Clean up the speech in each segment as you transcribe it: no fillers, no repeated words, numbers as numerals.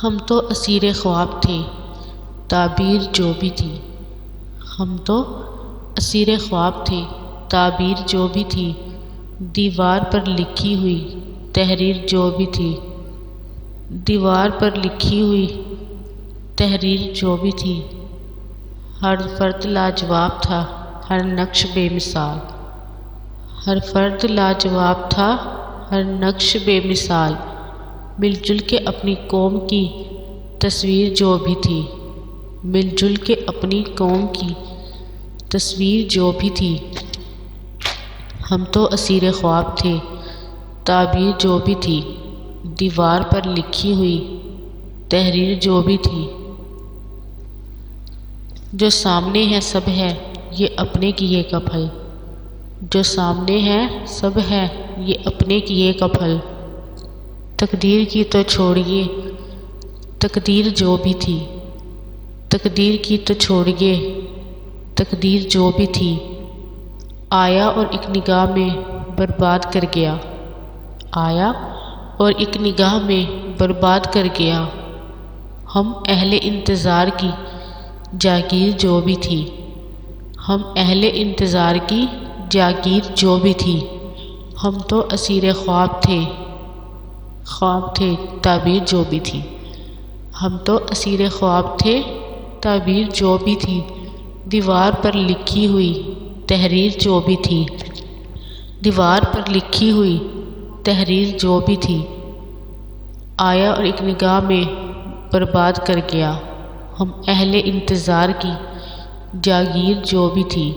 ہم تو اسیر خواب تھے، تعبیر جو بھی تھی۔ ہم تو اسیر خواب تھے، تعبیر جو بھی تھی، دیوار پر لکھی ہوئی تحریر جو بھی تھی۔ دیوار پر لکھی ہوئی تحریر جو بھی تھی۔ ہر فرد لاجواب تھا، ہر نقش بے مثال۔ ہر فرد لاجواب تھا، ہر نقش بے مثال۔ مل جل کے اپنی قوم کی تصویر جو بھی تھی۔ مل جل کے اپنی قوم کی تصویر جو بھی تھی۔ ہم تو اسیر خواب تھے، تعبیر جو بھی تھی، دیوار پر لکھی ہوئی تحریر جو بھی تھی۔ جو سامنے ہے سب ہے، یہ اپنے کیے کا پھل۔ جو سامنے ہے سب ہے، یہ اپنے کیے کا پھل۔ تقدیر کی تو چھوڑیے، تقدیر جو بھی تھی۔ تقدیر کی تو چھوڑیے، تقدیر جو بھی تھی۔ آیا اور ایک نگاہ میں برباد کر گیا۔ آیا اور ایک نگاہ میں برباد کر گیا۔ ہم اہل انتظار کی جاگیر جو بھی تھی۔ ہم اہل انتظار کی جاگیر جو بھی تھی۔ ہم تو اسیر خواب تھے، خواب تھے، تعبیر جو بھی تھی۔ ہم تو اسیر خواب تھے، تعبیر جو بھی تھی، دیوار پر لکھی ہوئی تحریر جو بھی تھی۔ دیوار پر لکھی ہوئی تحریر جو بھی تھی۔ آیا اور ایک نگاہ میں برباد کر گیا۔ ہم اہل انتظار کی جاگیر جو بھی تھی۔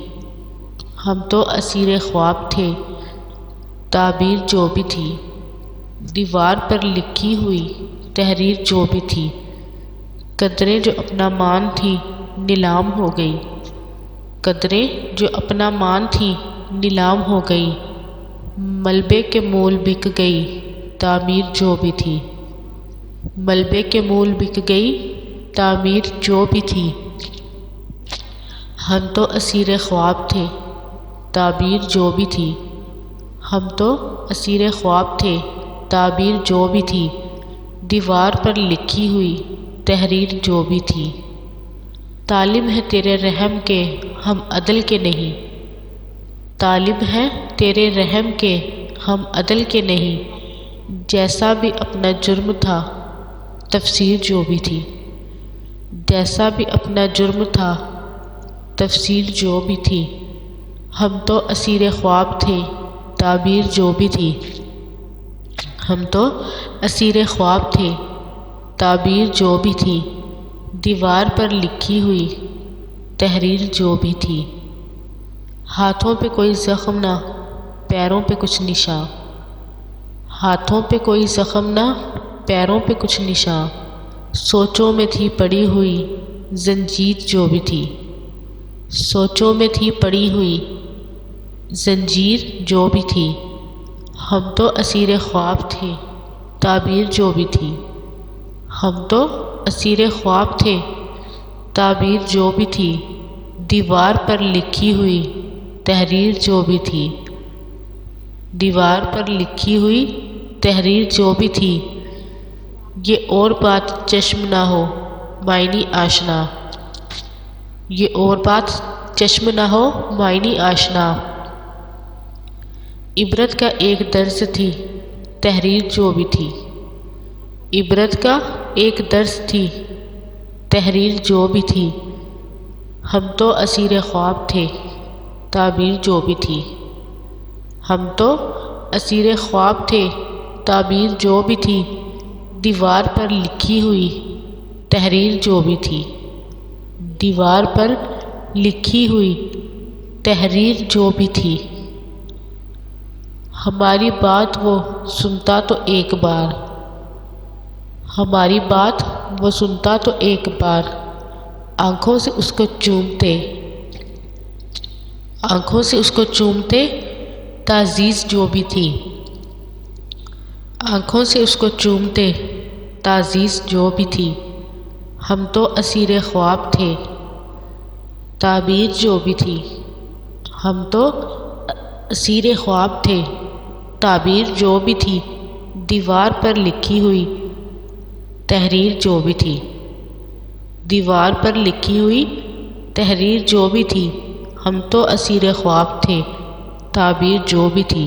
ہم تو اسیر خواب تھے، تعبیر جو بھی تھی، دیوار پر لکھی ہوئی تحریر جو بھی تھی۔ قدریں جو اپنا مان تھی، نیلام ہو گئی۔ قدریں جو اپنا مان تھی، نیلام ہو گئی۔ ملبے کے مول بک گئی، تعمیر جو بھی تھی۔ ملبے کے مول بک گئی، تعمیر جو بھی تھی۔ ہم تو اسیر خواب تھے، تعبیر جو بھی تھی۔ ہم تو اسیر خواب تھے، تعبیر جو بھی تھی، دیوار پر لکھی ہوئی تحریر جو بھی تھی۔ طالب ہے تیرے رحم کے، ہم عدل کے نہیں۔ طالب ہے تیرے رحم کے، ہم عدل کے نہیں۔ جیسا بھی اپنا جرم تھا، تفسیر جو بھی تھی۔ جیسا بھی اپنا جرم تھا، تفسیر جو بھی تھی۔ ہم تو اسیر خواب تھے، تعبیر جو بھی تھی۔ ہم تو اسیر خواب تھے، تعبیر جو بھی تھی، دیوار پر لکھی ہوئی تحریر جو بھی تھی۔ ہاتھوں پہ کوئی زخم نہ، پیروں پہ کچھ نشاں۔ ہاتھوں پہ کوئی زخم نہ، پیروں پہ کچھ نشاں۔ سوچوں میں تھی پڑی ہوئی زنجیر جو بھی تھی۔ سوچوں میں تھی پڑی ہوئی زنجیر جو بھی تھی۔ ہم تو اسیر خواب تھے، تعبیر جو بھی تھی۔ ہم تو اسیر خواب تھے، تعبیر جو بھی تھی، دیوار پر لکھی ہوئی تحریر جو بھی تھی۔ دیوار پر لکھی ہوئی تحریر جو بھی تھی۔ یہ اور بات چشم نہ ہو معنی آشنا۔ یہ اور بات چشم نہ ہو معنی آشنا۔ عبرت کا ایک درس تھی، تحریر جو بھی تھی۔ عبرت کا ایک درس تھی، تحریر جو بھی تھی۔ ہم تو اسیر خواب تھے، تعبیر جو بھی تھی۔ ہم تو اسیر خواب تھے، تعبیر جو بھی تھی، دیوار پر لکھی ہوئی تحریر جو بھی تھی۔ دیوار پر لکھی ہوئی تحریر جو بھی تھی۔ ہماری بات وہ سنتا تو ایک بار۔ ہماری بات وہ سنتا تو ایک بار۔ آنکھوں سے اس کو چومتے، آنکھوں سے اس کو چومتے، تعزیز جو بھی تھی۔ آنکھوں سے اس کو چومتے، تعزیز جو بھی تھی۔ ہم تو اسیر خواب تھے، تعبیر جو بھی تھی۔ ہم تو اسیر خواب تھے، تعبیر جو بھی تھی، دیوار پر لکھی ہوئی تحریر جو بھی تھی، دیوار پر لکھی ہوئی تحریر جو بھی تھی، ہم تو اسیر خواب تھے، تعبیر جو بھی تھی۔